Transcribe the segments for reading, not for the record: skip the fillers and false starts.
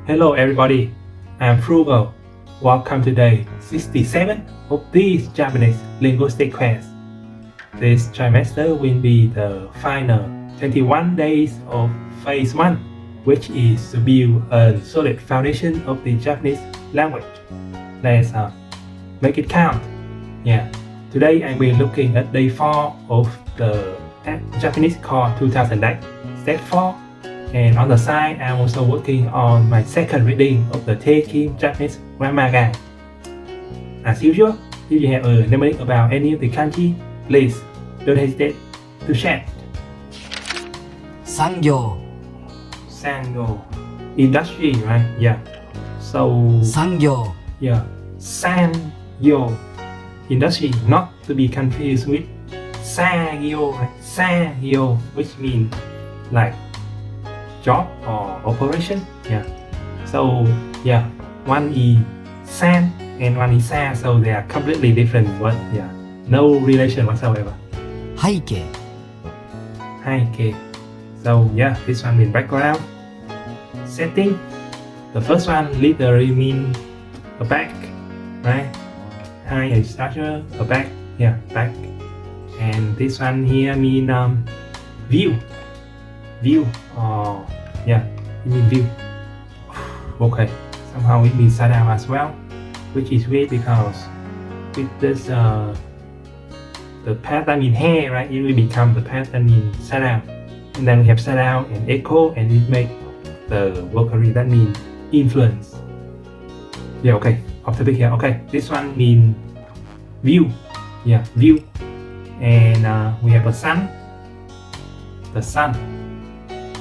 Hello everybody, I'm Frugal. Welcome to day 67 of this Japanese linguistic class. This trimester will be the final 21 days of phase 1, which is to build a solid foundation of the Japanese language. Let's make it count. Today I will be looking at day 4 of the Japanese Core 2000 deck, step 4. And on the side, I'm also working on my second reading of the Taking Japanese Grammar Guide. As usual, if you have a mnemonic about any of the kanji, please don't hesitate to share. 産業 Sango, industry, right? Yeah. So 産業 yeah, Sanyo, industry, not to be confused with Sanyo, right? Sanyo, which means like job or operation. So one is san and one is sa, so they are completely different words. No relation whatsoever. 背景 Okay, so this one in background setting. The first one literally mean a back, right? Hai is structure, a back, back. And this one here mean view, or it means view. Okay, somehow it means side down as well, which is weird because with this the pattern in hair, right, it will become the pattern in side down, and then we have side down and echo, and it make the vocabulary that means influence. Okay, off topic here. Okay, this one mean view, view. And we have the sun,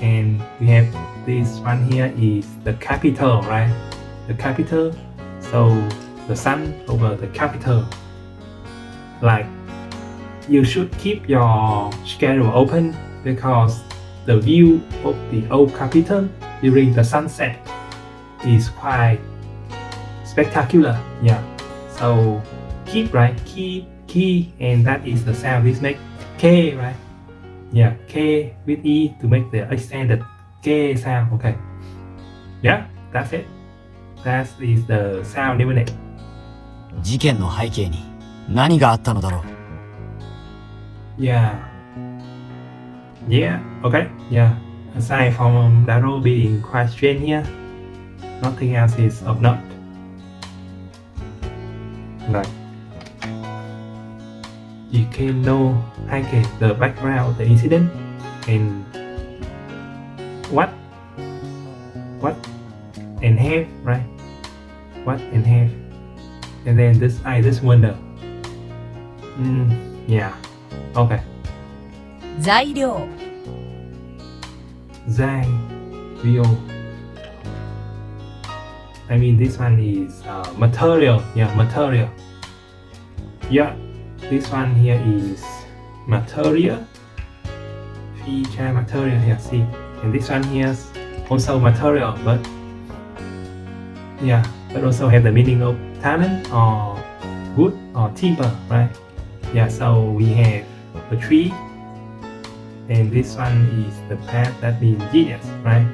and we have this one here is the capital, right? The capital, so the sun over the capital. Like, you should keep your schedule open because the view of the old capital during the sunset is quite spectacular. So keep, right? Keep, key, and that is the sound this make K, right? K with E to make the extended K sound. Okay. That's it. That is the sound mnemonic. 事件の背景に何があったのだろう Okay. Aside from Daro being quite strange here, nothing else is of note. Right. You can know the background of the incident and what and have, right? What and have, and then this I just wonder. Okay. 材料 Zai, Rio. I mean, this one is material. Material. This one here is material. Feature material here, see. And this one here is also material, but also have the meaning of talent or wood or timber, right? So we have a tree, and this one is the path that means genius, right?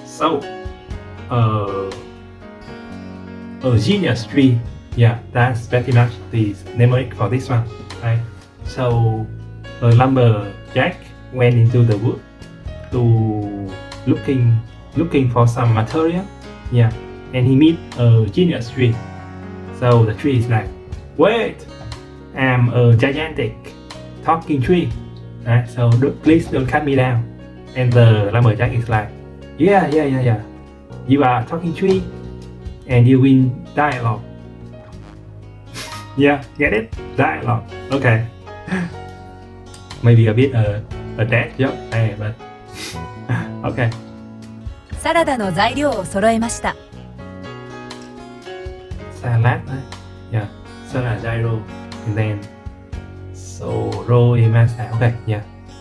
So a genius tree. That's pretty much the mnemonic for this one, right? So a lumberjack went into the wood to looking for some material, and he meet a genius tree. So the tree is like, wait, I'm a gigantic talking tree, right? So please don't cut me down. And the lumberjack is like, yeah, you are a talking tree, and you win dialogue. Get it? Dialogue. Okay. Maybe a bit a dad joke, but okay. サラダの材料を揃えました Salad, right? Salad gyro, and then soro imasa. Okay,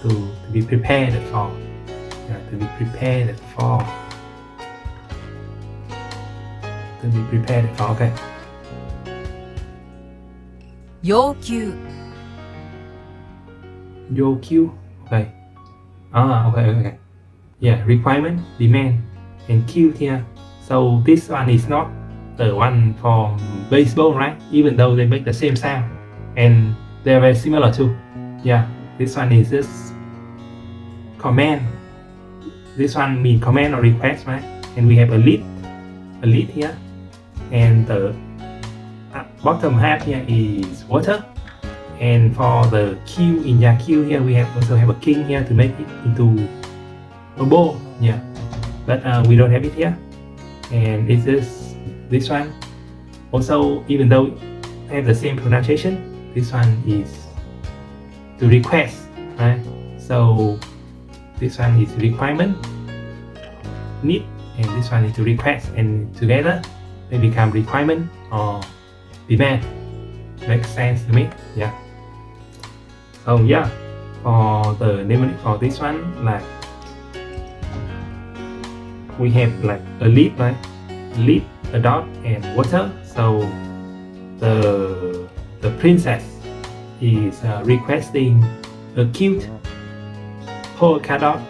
to be prepared for. To be prepared for. Okay. 要求 Yokyu. Okay. Okay. Requirement, demand, and Q here, So this one is not the one from baseball, right? Even though they make the same sound and they're very similar too. Yeah, this one is just command. This one means command or request, right? And we have a lead here, and the bottom half here is water. And for the Q in Q here, we also have a king here to make it into a bowl. Yeah, but we don't have it here. And it's just this one. Also, even though have the same pronunciation, this one is to request, right? So this one is requirement, need, and this one is to request, and together they become requirement or demand. Makes sense to me, yeah. So yeah, for the mnemonic for this one, like we have like a lead, right? Lead, a dot, and water. So the princess is requesting a cute polka dot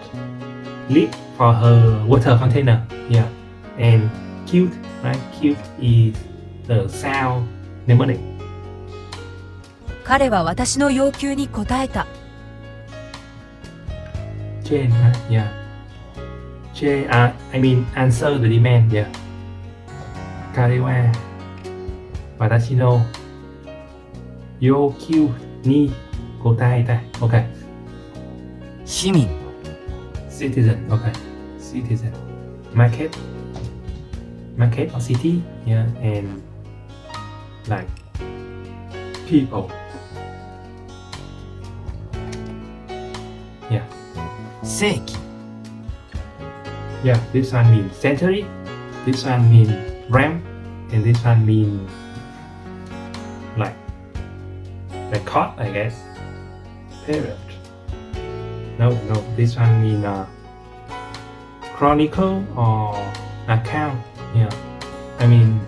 lead for her water container. Yeah, and cute, right? Cute is the sound mnemonic. 彼は私の要求に応えた。Change, right? Yeah. Change. I mean answer the demand. Yeah. 彼は私の要求に応えた。Okay. 市民 Citizen. Okay. Citizen. Market or city. Yeah. And like people. Yeah. 世紀 Yeah, this one means century, this one means ramp, and this one means like record, I guess. Period. No, this one means chronicle or account. Yeah, I mean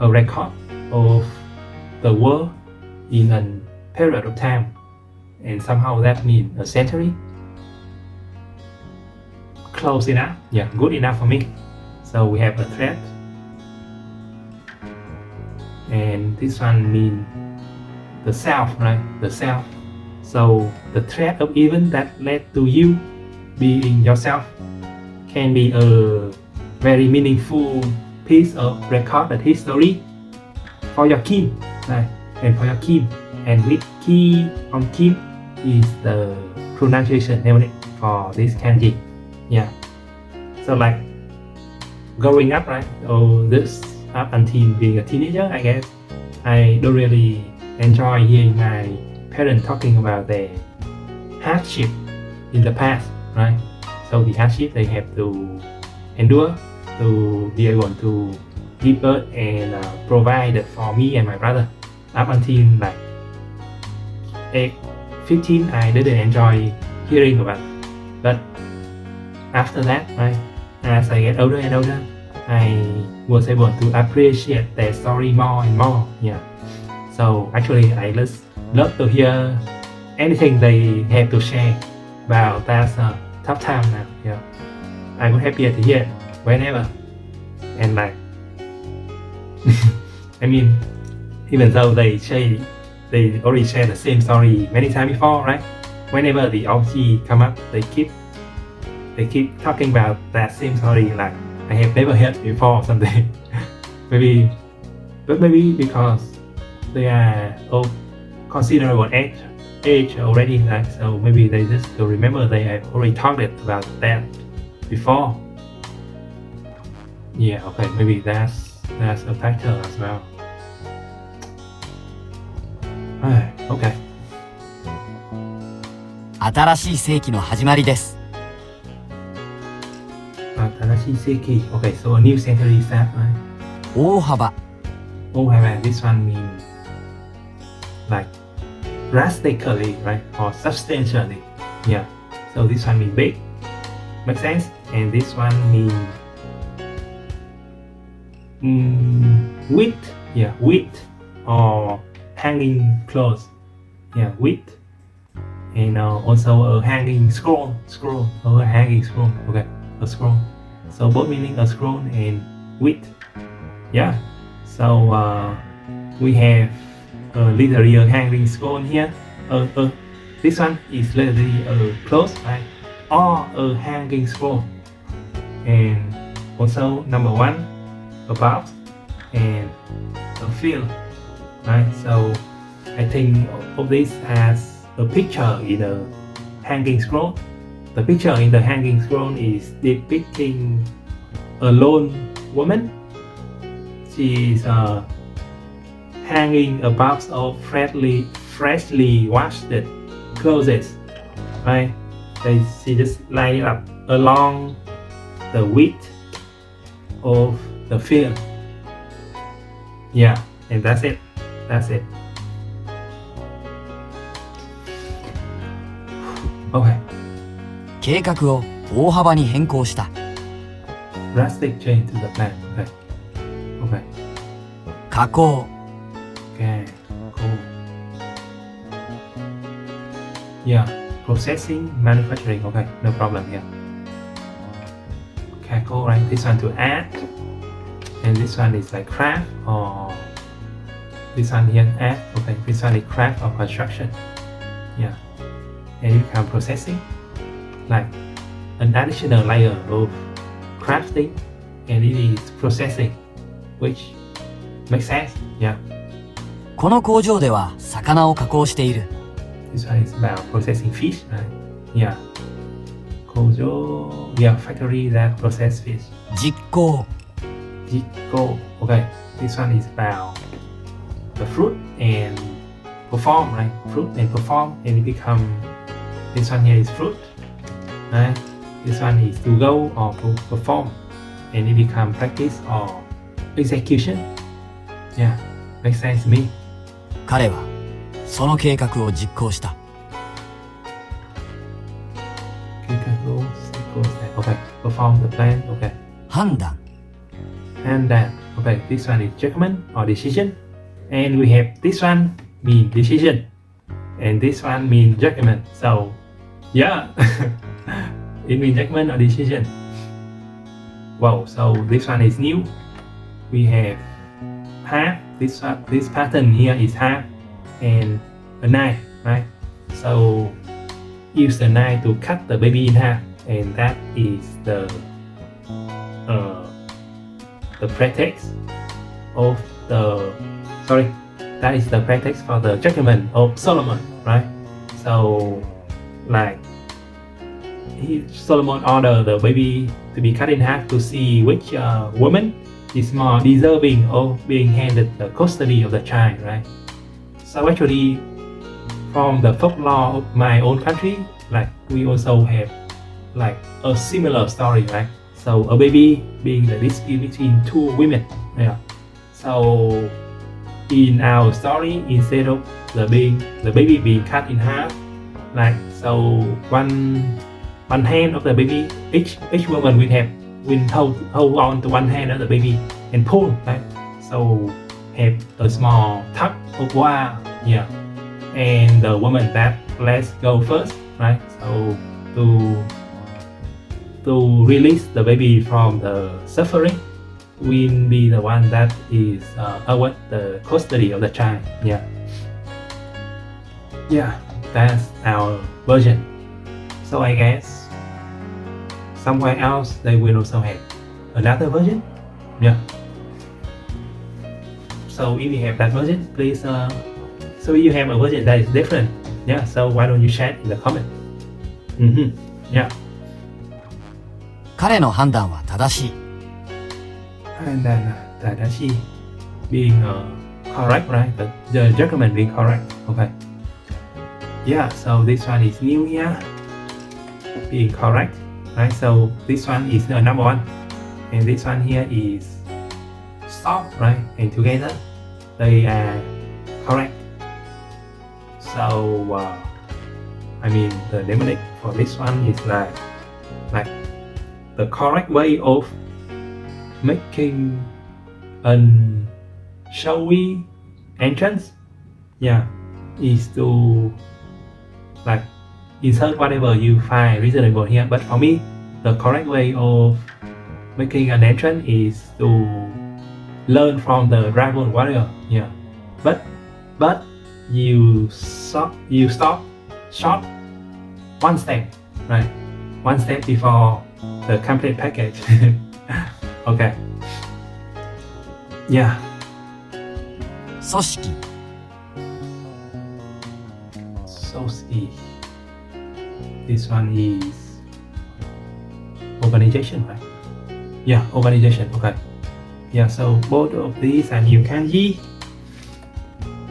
a record of the world in a period of time, and somehow that means a century. Close enough, yeah, good enough for me. So we have a thread, and this one means the self, right? The self. So the thread of event that led to you being yourself can be a very meaningful piece of recorded history for your kin, right? And for your kin, and with key on kin is the pronunciation mnemonic for this kanji. Yeah. So like growing up, right? This up until being a teenager, I guess I don't really enjoy hearing my parents talking about their hardship in the past, right? So the hardship they have to endure to be able to give birth and provide for me and my brother. Up until like age 15, I didn't enjoy hearing about it. But after that, right, as I get older and older, I was able to appreciate their story more and more. Yeah. So actually, I just love to hear anything they have to share about that tough time now. Yeah. I would happy to hear it whenever. And like, I mean, even though they already share the same story many times before, right? Whenever the OG come up, they keep talking about that same story like I have never heard before or something. maybe because they are of considerable age already, right? So maybe they just don't remember they have already talked about that before. Yeah, okay, maybe that's a factor as well. Okay. 新しい世紀の始まりです Okay, so a new century start, right? 大幅 This one means like drastically, right? Or substantially. Yeah. So this one means big. Makes sense? And this one means width. Yeah, width or hanging clothes. Yeah, width. And also a hanging scroll. Okay, a scroll. So both meaning a scroll and width. Yeah. So we have literally a hanging scroll here. This one is literally a close, right? Or a hanging scroll. And also number 1, above and a field, right? So I think of this as a picture in a hanging scroll. The picture in the hanging scroll is depicting a lone woman. She is hanging a box of freshly washed clothes, right? She just line it up along the width of the field. Yeah, and that's it. Okay. 計画を大幅に変更した。 Drastic change to the plan. Okay. 加工。 Okay. Cool. Yeah. Processing, manufacturing. Okay. No problem here. Okay. Cool. Right. This one to add, and this one is like craft or this one here add. Okay. This one is craft or construction. Yeah. And you become processing, like an additional layer of crafting, and it is processing, which makes sense. Yeah. この工場では魚を加工している。 This one is about processing fish, right? Yeah. Kojo, yeah, factory that process fish. 実行。 Jiko. Okay. This one is about the fruit and perform, right? Fruit and perform, and it become. This one here is fruit, right? This one is to go or to perform, and it become practice or execution. Yeah, makes sense to me. 彼はその計画を実行した。 Okay, perform the plan. Okay. 判断。 And then, okay, this one is judgment or decision, and we have this one mean decision, and this one mean judgment. So, yeah, it means judgment or decision. Wow, so this one is new. We have half. This pattern here is half and a knife, right? So use the knife to cut the baby in half, and that is the pretext of the that is the pretext for the judgment of Solomon, right? So like Solomon ordered the baby to be cut in half to see which woman is more deserving of being handed the custody of the child, right? So actually, from the folklore of my own country, like we also have like a similar story, right? So a baby being the dispute between two women. Yeah. So in our story, instead of the baby being cut in half, like so one hand of the baby, each woman will hold on to one hand of the baby and pull, right? So have a small tug of war, yeah. And the woman that let's go first, right? So to release the baby from the suffering will be the one that is award the custody of the child. Yeah, that's our version. So I guess somewhere else they will also have another version. Yeah. So if you have that version, please. So if you have a version that is different, yeah. So why don't you share it in the comment? Yeah. 彼の判断は正しい。 And then Tadashi being correct, right? The judgment being correct. Okay. Yeah. So this one is new here, being correct, right? So this one is number 1, and this one here is soft, right? And together they are correct. So I mean the mnemonic for this one is like the correct way of making a showy entrance, yeah, is to like insert whatever you find reasonable here. But for me, the correct way of making an entrance is to learn from the Dragon Warrior. Yeah, but you stop short one step, right? One step before the complete package. Okay. Yeah. 組織 So this one is organization, right? Yeah, organization. Okay. Yeah, so both of these are new kanji.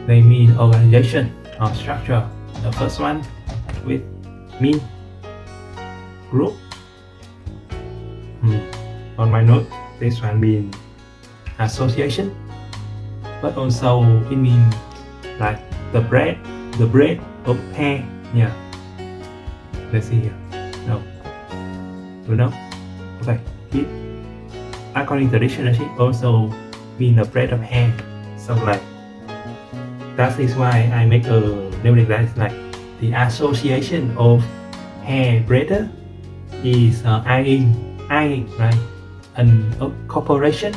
They mean organization or structure. The first one with mean group. On my note, this one means association, but also it means like the bread of hair. Yeah. Let's see here. No. You know? Okay. It, according to the dictionary, also mean the bread of hair. So like that is why I make a name that is like the association of hair braider is eyeing, right? And a cooperation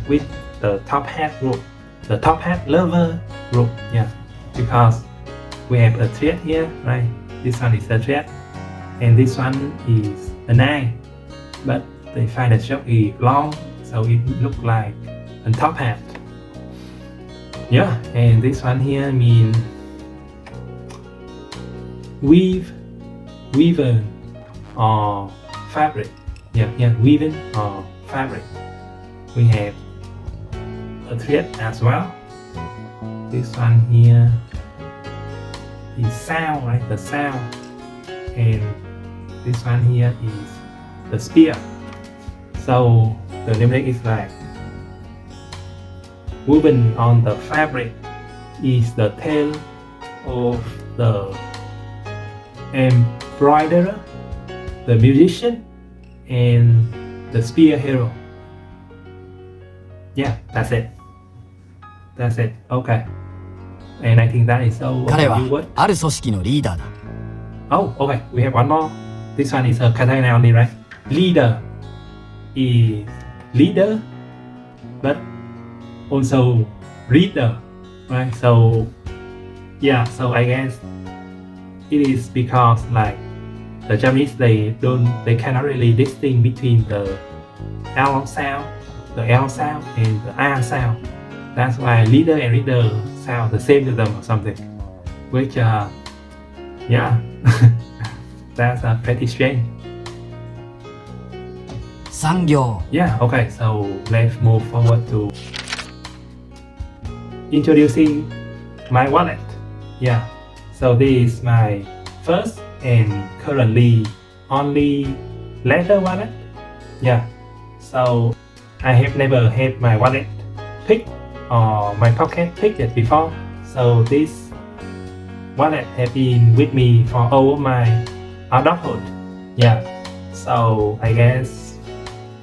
with the top hat group, the top hat lover group. Yeah, because we have a thread here, right? This one is a thread, and this one is an eye, but they find the stroke is long, so it look like a top hat. Yeah, and this one here means weaver or fabric. Yeah, weaving or fabric. We have a thread as well. This one here is sound, right? The sound. And this one here is the spear. So the name is like woven on the fabric is the tail of the embroiderer, the musician, and the spear hero. Yeah, that's it. Okay. And I think that is all. 彼は You what? ある組織のリーダーだ Oh, okay. We have one more. This one is a katana only, right? Leader is leader, but also reader, right? So yeah, so I guess it is because like the Japanese they cannot really distinguish between the L sound, and the R sound. That's why leader and reader sound the same to them or something, which yeah, that's pretty strange. 産業 Yeah, okay, so let's move forward to introducing my wallet. Yeah, so this is my first and currently only leather wallet. Yeah, so I have never had my wallet picked or my pocket picked before. So this wallet has been with me for all my adulthood. Yeah, so I guess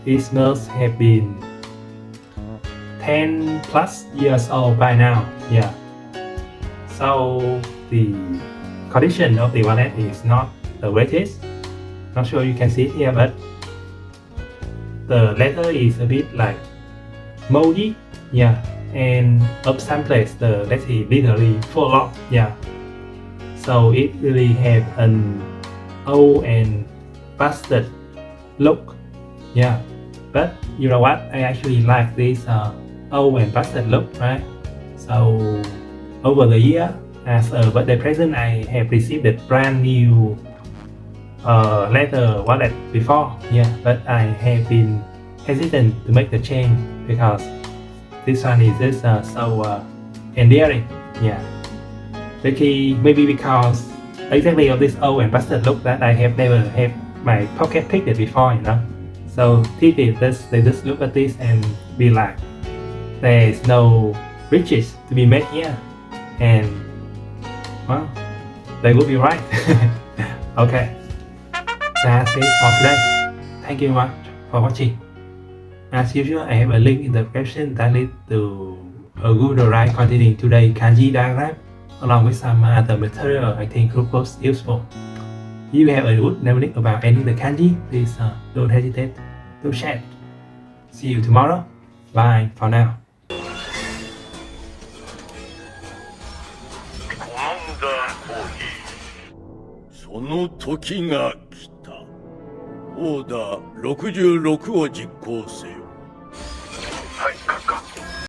this must have been 10 plus years old by now. Yeah, so the condition of the wallet is not the greatest. Not sure you can see it here, but the leather is a bit like moldy. Yeah, and of some place the leather is literally full of. Yeah, so it really have an old and busted look. Yeah, but you know what? I actually like this old and busted look, right? So over the year, as a birthday present, I have received a brand new leather wallet before. Yeah, but I have been hesitant to make the change because this one is just so endearing. Yeah, maybe because exactly of this old and busted look that I have never had my pocket picked before, you know. So they just look at this and be like, there is no riches to be made here, and well, they would be right. Okay, that's it for today. Thank you much for watching. As usual, I have a link in the description that leads to a Google Drive containing today's kanji diagram along with some other material I think could prove useful. If you have a good knowledge about any of the kanji, please don't hesitate to share. See you tomorrow. Bye for now. コマンダーコーヒー。その時が来た。オーダー66を実行せよ。はい。